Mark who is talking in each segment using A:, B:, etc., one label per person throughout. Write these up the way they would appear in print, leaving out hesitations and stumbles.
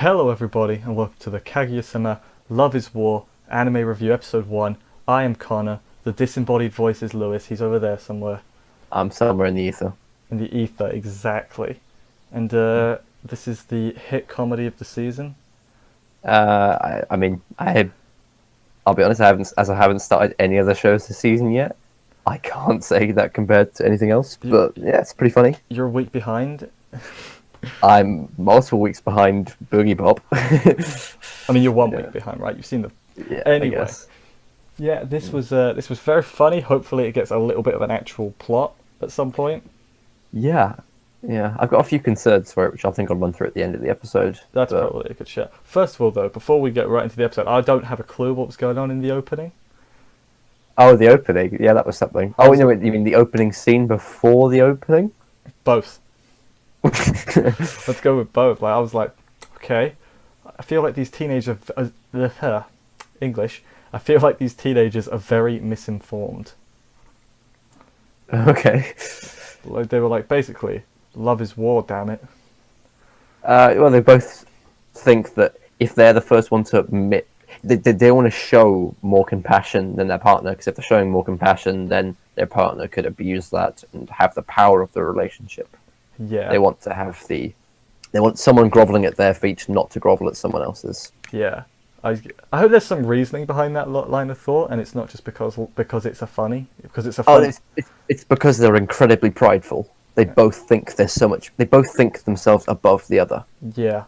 A: Hello everybody and welcome to the Kaguya-sama Love is War anime review episode 1. I am Connor, the disembodied voice is Lewis, he's over there somewhere.
B: I'm somewhere in the ether.
A: In the ether, exactly. And this is the hit comedy of the season.
B: I mean, I'll be honest, I haven't started any other shows this season yet. I can't say that compared to anything else, but yeah, it's pretty funny.
A: You're a week behind.
B: I'm multiple weeks behind Boogie Bob.
A: I mean, you're 1 week behind, right? You've seen the...
B: Yeah,
A: anyway. Yeah, this was very funny. Hopefully it gets a little bit of an actual plot at some point.
B: Yeah. I've got a few concerns for it, which I think I'll run through at the end of the episode.
A: That's probably a good shot. First of all, though, before we get right into the episode, I don't have a clue what was going on in the opening.
B: Oh, the opening. Yeah, that was something. Oh, no, you mean the opening scene before the opening?
A: Both. Let's go with both. Like I was like, okay, I feel like these teenagers English. I feel like these teenagers are very misinformed.
B: Okay.
A: Like they were like, basically, love is war. Damn it.
B: Well, they both think that if they're the first one to admit, they want to show more compassion than their partner, because if they're showing more compassion, then their partner could abuse that and have the power of the relationship.
A: Yeah.
B: They want someone groveling at their feet, not to grovel at someone else's.
A: Yeah. I hope there's some reasoning behind that line of thought, and it's not just because it's a funny.
B: It's because they're incredibly prideful. They both think there's so much. They both think themselves above the other.
A: Yeah.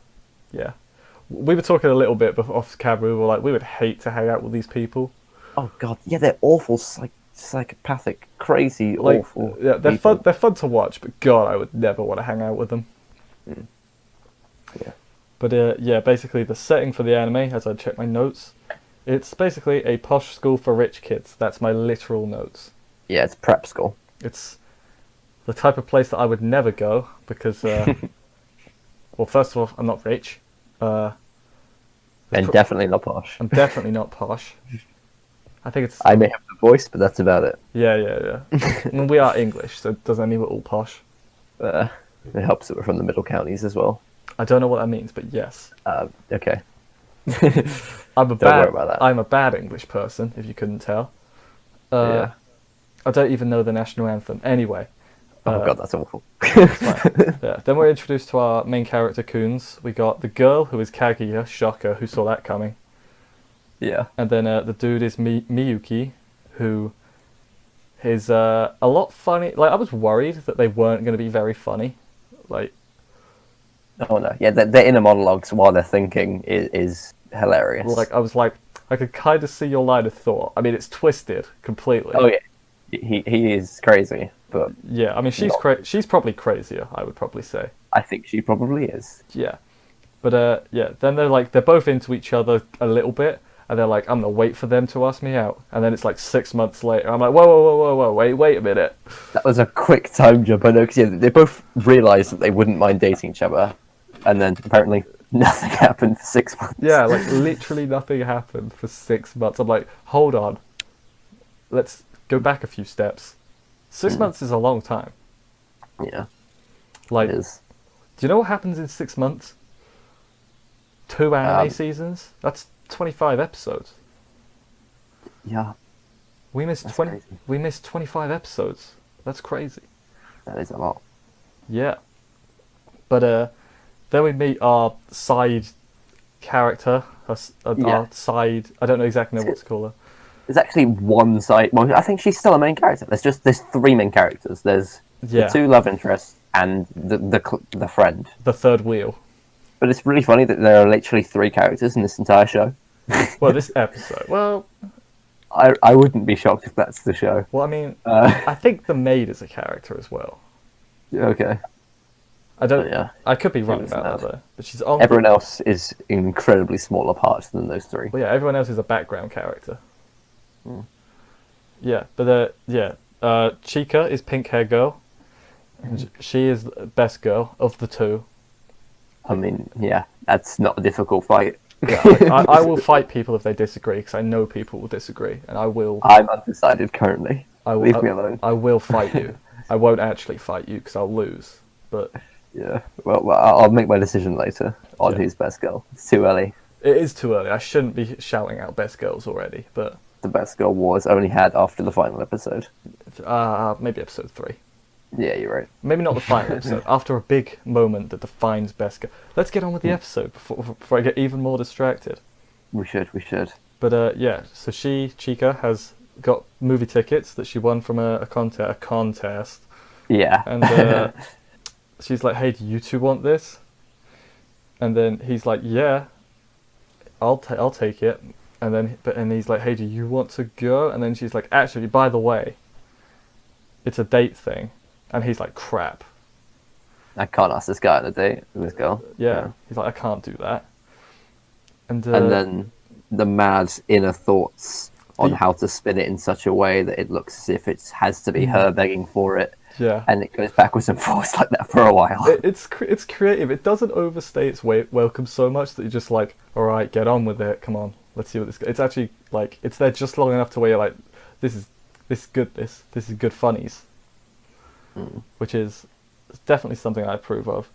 A: We were talking a little bit off camera. We were like, we would hate to hang out with these people.
B: Oh God, yeah, they're awful, psychopathic, crazy, awful.
A: Yeah, they're
B: people.
A: fun. They're fun to watch, but God, I would never want to hang out with them.
B: Mm. Yeah.
A: But yeah, basically the setting for the anime, as I check my notes, it's basically a posh school for rich kids. That's my literal notes.
B: Yeah, it's prep school.
A: It's the type of place that I would never go because, well, first of all, I'm not rich.
B: And definitely not posh.
A: I'm definitely not posh. I think it's...
B: I may have the voice, but that's about it.
A: Yeah. I mean, we are English, so does that mean we're all posh?
B: It helps that we're from the middle counties as well.
A: I don't know what that means, but yes.
B: Okay.
A: Don't worry about that. I'm a bad English person, if you couldn't tell.
B: Yeah.
A: I don't even know the national anthem. Anyway.
B: Oh God, that's awful.
A: Yeah. Then we're introduced to our main character, Coons. We got the girl, who is Kaguya, shocker, who saw that coming.
B: Yeah.
A: And then the dude is Miyuki, who is a lot funny. Like, I was worried that they weren't going to be very funny. Like...
B: Oh no, yeah, their inner monologues while they're thinking is hilarious.
A: Like, I was like, I could kind of see your line of thought. I mean, it's twisted completely.
B: Oh yeah, he is crazy, but
A: yeah, I mean, she's probably crazier, I would probably say.
B: I think she probably is.
A: Yeah, but yeah, then they're both into each other a little bit, and they're like, I'm gonna wait for them to ask me out, and then it's like 6 months later. I'm like, whoa, wait a minute.
B: That was a quick time jump, I know, because they both realised that they wouldn't mind dating each other, and then apparently nothing happened for 6 months.
A: Yeah, like literally nothing happened for 6 months. I'm like, hold on, let's go back a few steps. 6 months is a long time.
B: Yeah,
A: like,
B: it is.
A: Do you know what happens in 6 months? 2 anime seasons. That's 25 episodes.
B: Yeah,
A: We missed
B: that's
A: 20.
B: crazy.
A: We missed 25 episodes. That's crazy.
B: That is a lot.
A: Yeah. But then we meet our side character. Our side. I don't know exactly what to call her.
B: There's actually one side. Well, I think she's still a main character. There's 3 main characters. There's the 2 love interests and the friend.
A: The third wheel.
B: But it's really funny that there are literally 3 characters in this entire show.
A: Well, this episode. Well,
B: I wouldn't be shocked if that's the show.
A: well, I mean, I think the maid is a character as well.
B: Okay.
A: I don't.
B: Yeah.
A: I could be wrong
B: Seems
A: about that
B: mad.
A: though. But she's on.
B: Everyone else is incredibly smaller parts than those 3.
A: Well, yeah, everyone else is a background character. Yeah, but Chica is pink hair girl. And she is the best girl of the 2.
B: I mean, yeah, that's not a difficult fight.
A: Yeah, I will fight people if they disagree, because I know people will disagree, and I will.
B: I'm undecided currently. Leave me alone.
A: I will fight you. I won't actually fight you because I'll lose. But
B: Yeah. Well, I'll make my decision later on
A: Yeah.
B: who's best girl. It's too early.
A: It is too early. I shouldn't be shouting out best girls already, but
B: The best girl was only had after the final episode.
A: maybe episode 3.
B: Yeah, you're right.
A: Maybe not the final episode. After a big moment that defines best girl. Let's get on with the episode before I get even more distracted.
B: We should.
A: But yeah, so Chica, has got movie tickets that she won from a contest.
B: Yeah.
A: And she's like, "Hey, do you two want this?" And then he's like, "Yeah, I'll take it." And he's like, "Hey, do you want to go?" And then she's like, "Actually, by the way, it's a date thing." And he's like, "Crap."
B: I can't ask this guy on a date with this girl.
A: Yeah. He's like, "I can't do that." And
B: then the mad inner thoughts on
A: The-
B: how to spin it in such a way that it looks as if it has to be her begging for it.
A: yeah.
B: And it goes backwards and forwards like that for a while.
A: It's creative. It doesn't overstay its welcome so much that you're just like, all right, get on with it. Come on, let's see what this. It's actually like it's there just long enough to where you're like, this is good. This is good funnies, which is definitely something I approve of.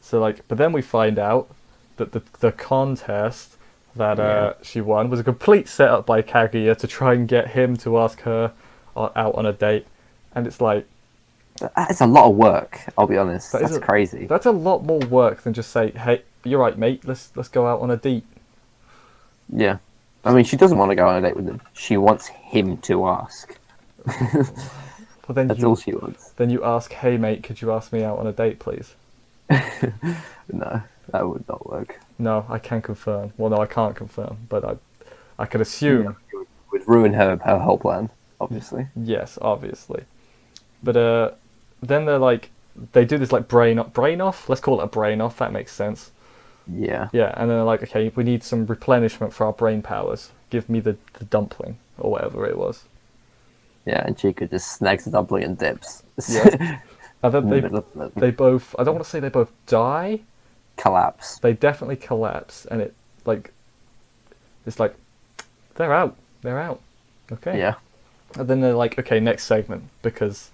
A: So like, but then we find out that the contest that she won was a complete setup by Kaguya to try and get him to ask her out on a date, and it's like.
B: It's a lot of work, I'll be honest.
A: That is
B: That's crazy.
A: That's a lot more work than just say, "Hey, you're right, mate. Let's go out on a date."
B: Yeah. I mean, she doesn't want to go on a date with him. She wants him to ask.
A: Well, then
B: That's all she wants.
A: Then you ask, "Hey, mate, could you ask me out on a date, please?"
B: No, that would not work.
A: No, I can confirm. Well, no, I can't confirm, but I could assume.
B: It would ruin her whole plan, obviously.
A: Yes, obviously. But then they do this like brain off. Let's call it a brain off. That makes sense.
B: Yeah.
A: Yeah, and then they're like, "Okay, we need some replenishment for our brain powers. Give me the dumpling or whatever it was."
B: Yeah, and Chica just snags the dumpling and dips.
A: Yeah. And then
B: Middle of the
A: they both. I don't want to say they both die.
B: collapse.
A: They definitely collapse, and it's like they're out. Okay.
B: Yeah.
A: And then they're like, "Okay, next segment," because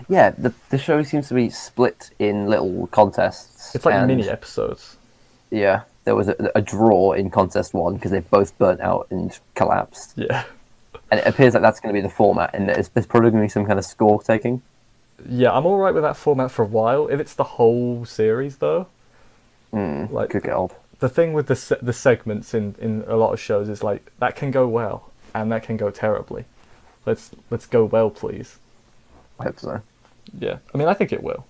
B: Yeah, the show seems to be split in little contests.
A: it's like
B: and,
A: mini episodes.
B: Yeah, there was a draw in contest 1 because they both burnt out and collapsed.
A: Yeah.
B: And it appears like that's going to be the format, and there's probably going to be some kind of score taking.
A: Yeah, I'm all right with that format for a while. If it's the whole series, though, like
B: Could get old.
A: the thing with the segments in a lot of shows is like that can go well and that can go terribly. Let's go well, please.
B: I hope so.
A: Yeah, I mean, I think it will.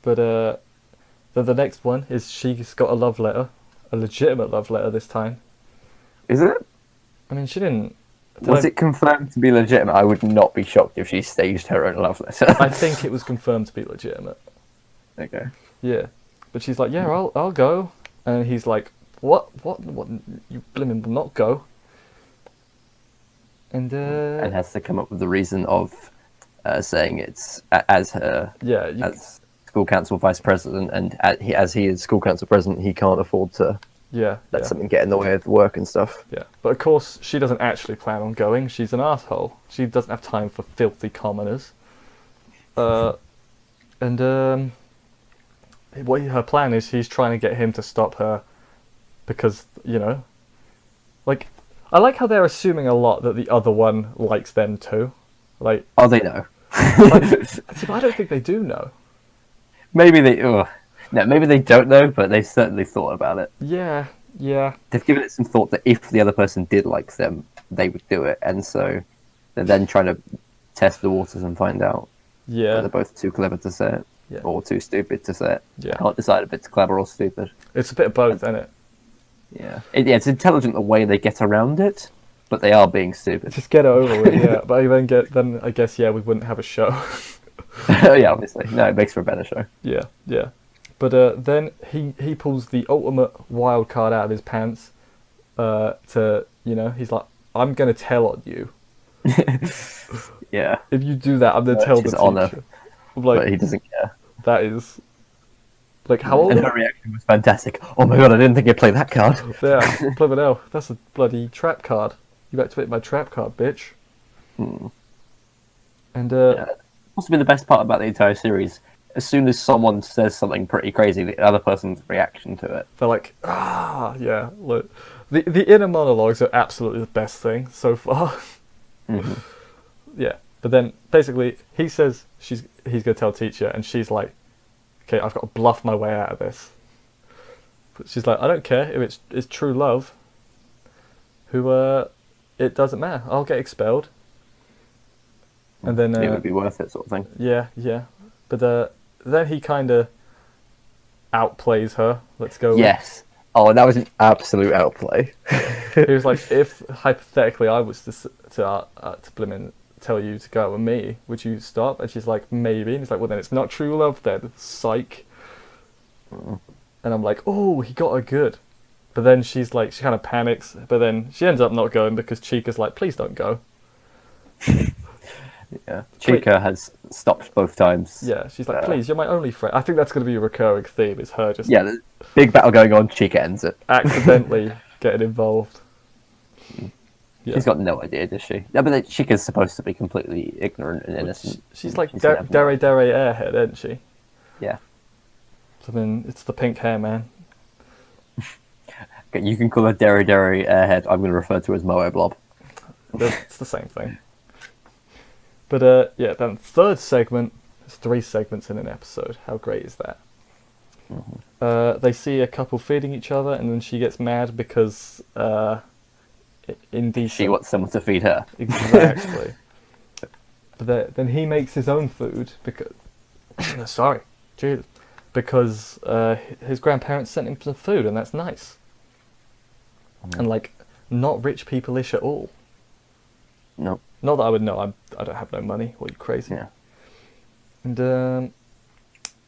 A: But the next one is she's got a love letter, a legitimate love letter this time.
B: Is it?
A: I mean, she didn't.
B: Was it confirmed to be legitimate? I would not be shocked if she staged her own love letter.
A: I think it was confirmed to be legitimate.
B: Okay.
A: Yeah, but she's like, "Yeah, I'll go," and he's like, "What? You blimmin' will not go." And
B: And has to come up with the reason of saying it's as her
A: yeah,
B: as school council vice president, and as he is school council president, he can't afford to
A: yeah,
B: let something get in the way of work and stuff.
A: yeah. But of course, she doesn't actually plan on going. She's an asshole. She doesn't have time for filthy commoners. And what her plan is, she's trying to get him to stop her because, like, I like how they're assuming a lot that the other one likes them too. Like,
B: Oh, they know.
A: see, but I don't think they do know.
B: Maybe they. No, maybe they don't know, but they've certainly thought about it.
A: Yeah.
B: They've given it some thought that if the other person did like them, they would do it, and so they're then trying to test the waters and find out.
A: Yeah.
B: They're both too clever to say it,
A: Yeah.
B: or too stupid to say it.
A: Yeah.
B: Can't decide if it's clever or stupid.
A: It's a bit of both, isn't it?
B: Yeah, it's intelligent the way they get around it, but they are being stupid.
A: Just get it over with, yeah. But then I guess, yeah, we wouldn't have a show.
B: Yeah, obviously. No, it makes for a better show.
A: Yeah. But then he pulls the ultimate wild card out of his pants. He's like, "I'm gonna tell on you.
B: Yeah,
A: If you do that, I'm gonna tell the
B: his
A: teacher."
B: honour.
A: I'm like,
B: but he doesn't care.
A: that is like how old?
B: And her reaction was fantastic. Oh my god, I didn't think you'd play that card.
A: Yeah, bloody hell, that's a bloody trap card. You activate my trap card, bitch. And
B: Yeah. Must have been the best part about the entire series. as soon as someone says something pretty crazy, the other person's reaction to it.
A: They're like, yeah. Look, the inner monologues are absolutely the best thing so far.
B: Mm-hmm.
A: Yeah, but then basically he says he's gonna tell teacher, and she's like, okay, I've got to bluff my way out of this. But she's like, I don't care if it's true love. It doesn't matter. I'll get expelled. And then
B: It would be worth it, sort of thing.
A: yeah. But then he kind of outplays her. Let's go.
B: Yes. Oh, that was an absolute outplay.
A: He was like, if hypothetically I was to blimmin' tell you to go out with me, would you stop? And she's like, maybe. And he's like, well, then it's not true love then. Psych. And I'm like, oh, he got her good. But then she's like, she kind of panics. But then she ends up not going because Chica's like, please don't go.
B: Yeah, Chica has stopped both times.
A: Yeah, she's like, please, you're my only friend. I think that's going to be a recurring theme, is her just
B: the big battle going on, Chica ends it.
A: accidentally getting involved. Yeah.
B: She's got no idea, does she? No, but Chica's supposed to be completely ignorant and innocent.
A: She's like Dere airhead, isn't she?
B: Yeah.
A: I mean, it's the pink hair, man.
B: Okay, you can call her Dere airhead. I'm going to refer to her as Moe Blob.
A: It's the same thing. But yeah, then third segment. There's 3 segments in an episode. How great is that? Mm-hmm. They see a couple feeding each other, and then she gets mad because indecent.
B: She wants someone to feed her.
A: Exactly. But then he makes his own food because because his grandparents sent him some food, and that's nice. And like, not rich people-ish at all.
B: No.
A: Not that I would know. I don't have no money. What, are you crazy?
B: Yeah.
A: And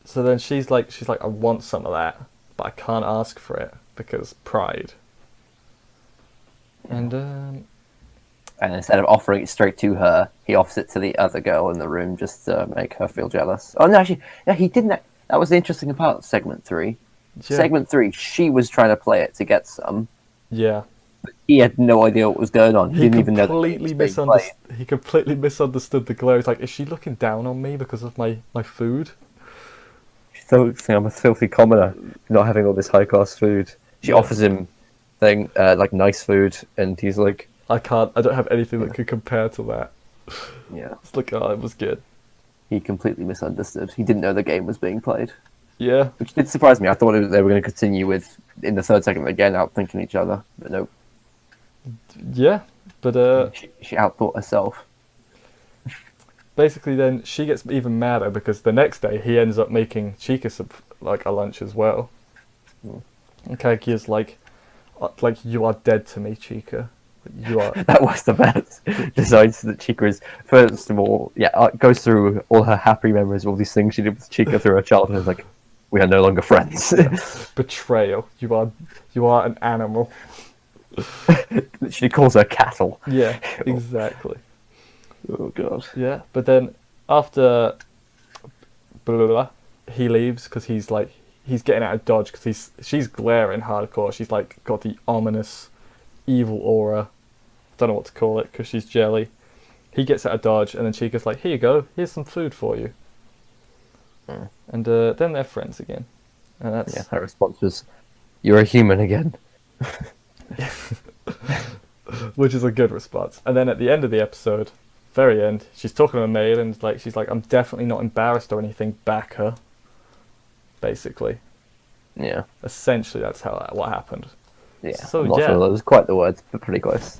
A: so then she's like, I want some of that, but I can't ask for it because pride. And
B: instead of offering it straight to her, he offers it to the other girl in the room just to make her feel jealous. Oh no, actually, no, he didn't. That was the interesting part of segment 3. Yeah. Segment 3, she was trying to play it to get some.
A: Yeah.
B: He had no idea what was going on. He didn't even know.
A: He completely misunderstood the glare. He's like, is she looking down on me because of my food?
B: She thought I'm a filthy commoner, not having all this high class food. She offers him like nice food, and he's like,
A: I don't have anything that could compare to that.
B: Yeah.
A: It's like, oh, it was good.
B: He completely misunderstood. He didn't know the game was being played.
A: Yeah.
B: Which did surprise me. I thought they were going to continue with, in the third segment again, outthinking each other. But no.
A: Yeah, but
B: she outthought herself.
A: Basically, then she gets even madder because the next day he ends up making Chica a lunch as well. And Kaguya's like, you are dead to me, Chica. You are.
B: That was the best. Decides that Chica is, first of all, goes through all her happy memories of all these things she did with Chica through her childhood. Is like, we are no longer friends.
A: Betrayal. You are an animal.
B: She calls her cattle.
A: Yeah, exactly.
B: Oh god.
A: Yeah, but then after he leaves because he's getting out of Dodge because she's glaring hardcore. She's like got the ominous, evil aura. Don't know what to call it because she's jelly. He gets out of Dodge, and then Chica's like, "Here you go. Here's some food for you." And then they're friends again. And that's
B: her response was, "You're a human again."
A: Which is a good response. And then at the end of the episode, very end, she's talking to her maid and she's like, I'm definitely not embarrassed or anything, back her. Basically.
B: Yeah.
A: Essentially that's what happened.
B: Yeah.
A: So
B: I'm not sure that was quite the words, but pretty close.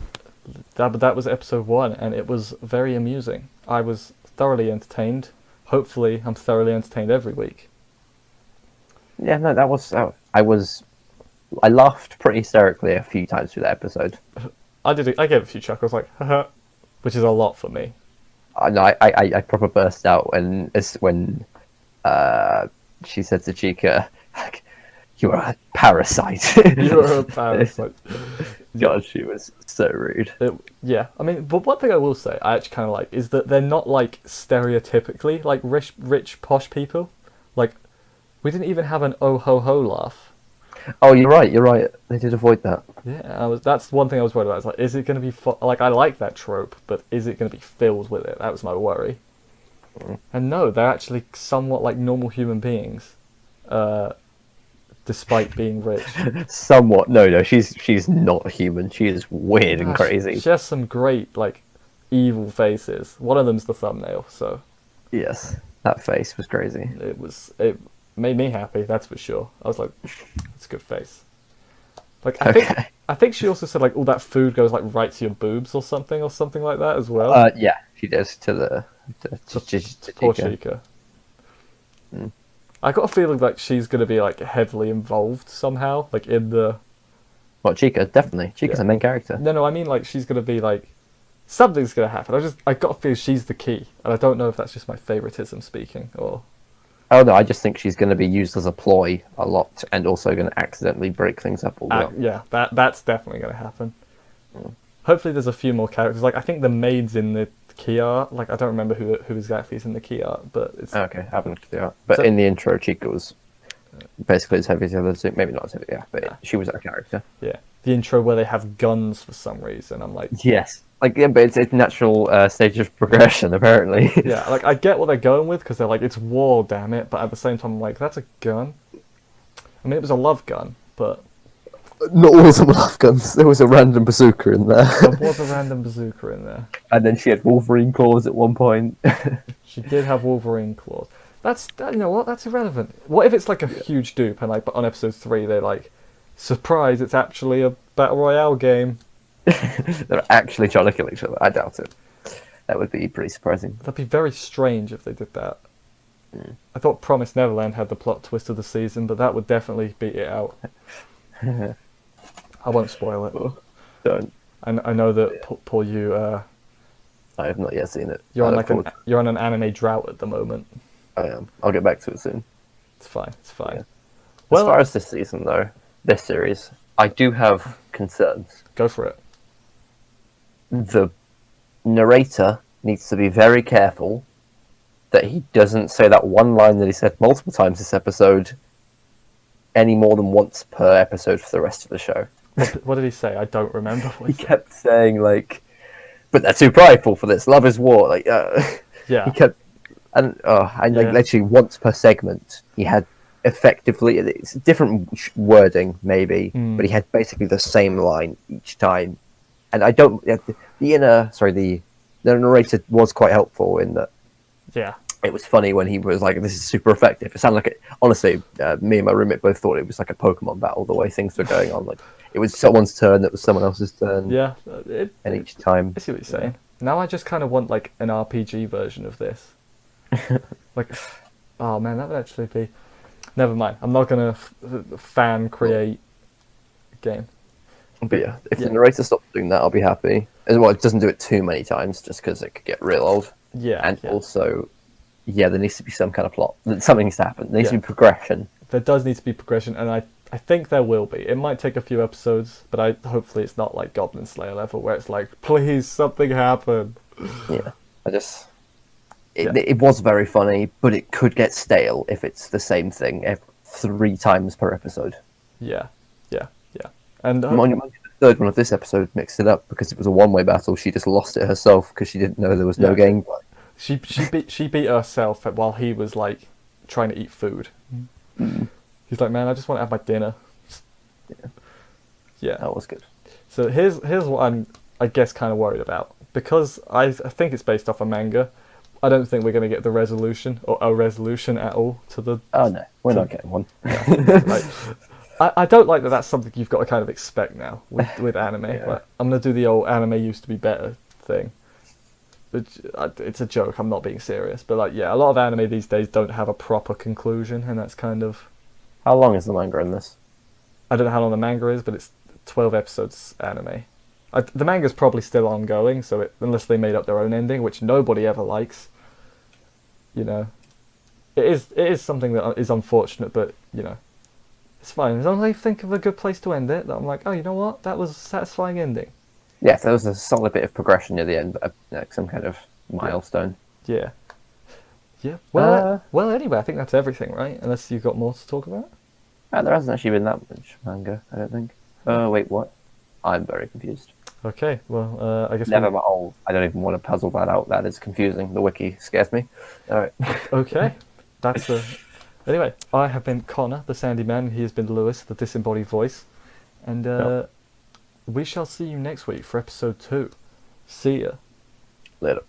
A: That was episode 1 and it was very amusing. I was thoroughly entertained. Hopefully I'm thoroughly entertained every week.
B: Yeah, no, that was I laughed pretty hysterically a few times through that episode.
A: I gave a few chuckles, like, haha, which is a lot for me.
B: I proper burst out when she said to Chica, like, "You're a parasite."
A: You're a parasite.
B: God, she was so rude.
A: Yeah, I mean, but one thing I will say, I actually kind of like, is that they're not like stereotypically like rich posh people. Like, we didn't even have an oh ho ho laugh.
B: Oh, you're right. They did avoid that.
A: Yeah, that's one thing I was worried about. It's like, is it going to be like, I like that trope, but is it going to be filled with it? That was my worry. And no, they're actually somewhat like normal human beings, uh, despite being rich.
B: Somewhat. No, she's not human. She is weird and
A: Nah,
B: crazy.
A: she has some great like evil faces. One of them's the thumbnail, so
B: Yes, that face was crazy.
A: it made me happy. That's for sure. I was like, it's a good face. Like
B: Okay.
A: I think she also said like all that food goes like right to your boobs or something like that as well.
B: Yeah, she does to the
A: To poor
B: Chica.
A: Chica.
B: Mm.
A: I got a feeling like she's gonna be like heavily involved somehow, like in the
B: Well, Chica, definitely. Chica's
A: yeah.
B: the main character.
A: No, I mean like she's gonna be like something's gonna happen. I got a feeling she's the key, and I don't know if that's just my favoritism speaking or
B: Oh no, I just think she's going to be used as a ploy a lot, and also going to accidentally break things up a lot.
A: yeah, that's definitely gonna happen. Hopefully, there's a few more characters. Like I think the maid's in the key art. Like I don't remember who exactly is in the key art, but it's
B: Okay, I haven't looked at that. But
A: So-
B: in the intro, Chica was basically as heavy as the other two. Maybe not as heavy, yeah, but
A: Yeah.
B: she was our character.
A: yeah the intro where they have guns for some reason. I'm like
B: Yes. Like, yeah, but it's natural stage of progression, apparently.
A: yeah, like I get what they're going with because they're like it's war, damn it. But at the same time, I'm like that's a gun. I mean, it was a love gun, but
B: Not all of them love guns. There was a random bazooka in there.
A: there was a random bazooka in there.
B: And then she had Wolverine claws at one point.
A: She did have Wolverine claws. You know what? That's irrelevant. What if it's like a huge dupe and like, but on episode 3 they're like, surprise! It's actually a battle royale game.
B: They're actually trying to kill each other. I doubt it. That would be pretty surprising.
A: That'd be very strange if they did that. I thought Promised Neverland had the plot twist of the season, but that would definitely beat it out. I won't spoil it.
B: Don't.
A: I know that poor you.
B: I have not yet seen it.
A: You're
B: I
A: on
B: look
A: like
B: forward-
A: you're on an anime drought at the moment.
B: I am. I'll get back to it soon.
A: It's fine. It's fine.
B: Yeah.
A: Well,
B: As far as this season, though, this series, I do have concerns.
A: go for it.
B: The narrator needs to be very careful that he doesn't say that one line that he said multiple times this episode any more than once per episode for the rest of the show.
A: What did he say? I don't remember. What
B: He
A: he said.
B: kept saying, like, but they're too prideful for this. Love is war. Like,
A: Yeah.
B: he kept, and like
A: Yeah.
B: literally once per segment, he had effectively it's different wording maybe, but he had basically the same line each time. And I don't the narrator was quite helpful in that
A: Yeah.
B: it was funny when he was like, "This is super effective." It sounded like honestly, me and my roommate both thought it was like a Pokemon battle the way things were going on. Like it was someone's turn, it was someone else's turn,
A: Yeah.
B: and each time.
A: I see what you're saying. Now I just kind of want like an RPG version of this. Like, oh man, that would actually be. Never mind. I'm not gonna fan create a game.
B: But yeah, if
A: Yeah.
B: the narrator stops doing that, I'll be happy. As well, it doesn't do it too many times, just because it could get real old.
A: Yeah.
B: And
A: yeah.
B: also, yeah, there needs to be some kind of plot. Something needs to happen. There needs to
A: Yeah.
B: be progression.
A: There does need to be progression, and I think there will be. It might take a few episodes, but hopefully it's not like Goblin Slayer level where it's like, please something happen.
B: Yeah,
A: Yeah.
B: it was very funny, but it could get stale if it's the same thing 3 times per episode.
A: Yeah. Yeah. Yeah. And
B: Mind you, the third one of this episode mixed it up because it was a one-way battle. She just lost it herself because she didn't know there was no
A: Yeah.
B: game.
A: she beat herself while he was like trying to eat food. He's like, man, I just want to have my dinner. Yeah.
B: That was good.
A: So here's what I'm, I guess, kind of worried about, because I think it's based off a manga. I don't think we're going to get the resolution or a resolution at all to the.
B: Oh no, we're not getting one.
A: Like, I don't like that. That's something you've got to kind of expect now with anime.
B: Yeah.
A: Like, I'm going to do the old anime used to be better thing. It's a joke. I'm not being serious, but like, yeah, a lot of anime these days don't have a proper conclusion, and that's kind of.
B: How long is the manga in this?
A: I don't know how long the manga is, but it's 12 episodes anime. The manga's probably still ongoing, so unless they made up their own ending, which nobody ever likes, you know, it is something that is unfortunate, but you know, it's fine as long as they think of a good place to end it. That I'm like, oh, you know what, that was a satisfying ending.
B: Yeah, there was a solid bit of progression near the end, like some kind of milestone.
A: Yeah. Yeah. Well, anyway, I think that's everything, right? Unless you've got more to talk about.
B: There hasn't actually been that much manga, I don't think. Oh, wait, what? I'm very confused.
A: Okay, well, I guess
B: Never mind. Oh, I don't even want to puzzle that out. That is confusing. The wiki scares me. All right.
A: Okay, that's Anyway, I have been Connor, the Sandy Man. He has been Lewis, the disembodied voice, and
B: Yep.
A: we shall see you next week for episode 2. See ya.
B: Later.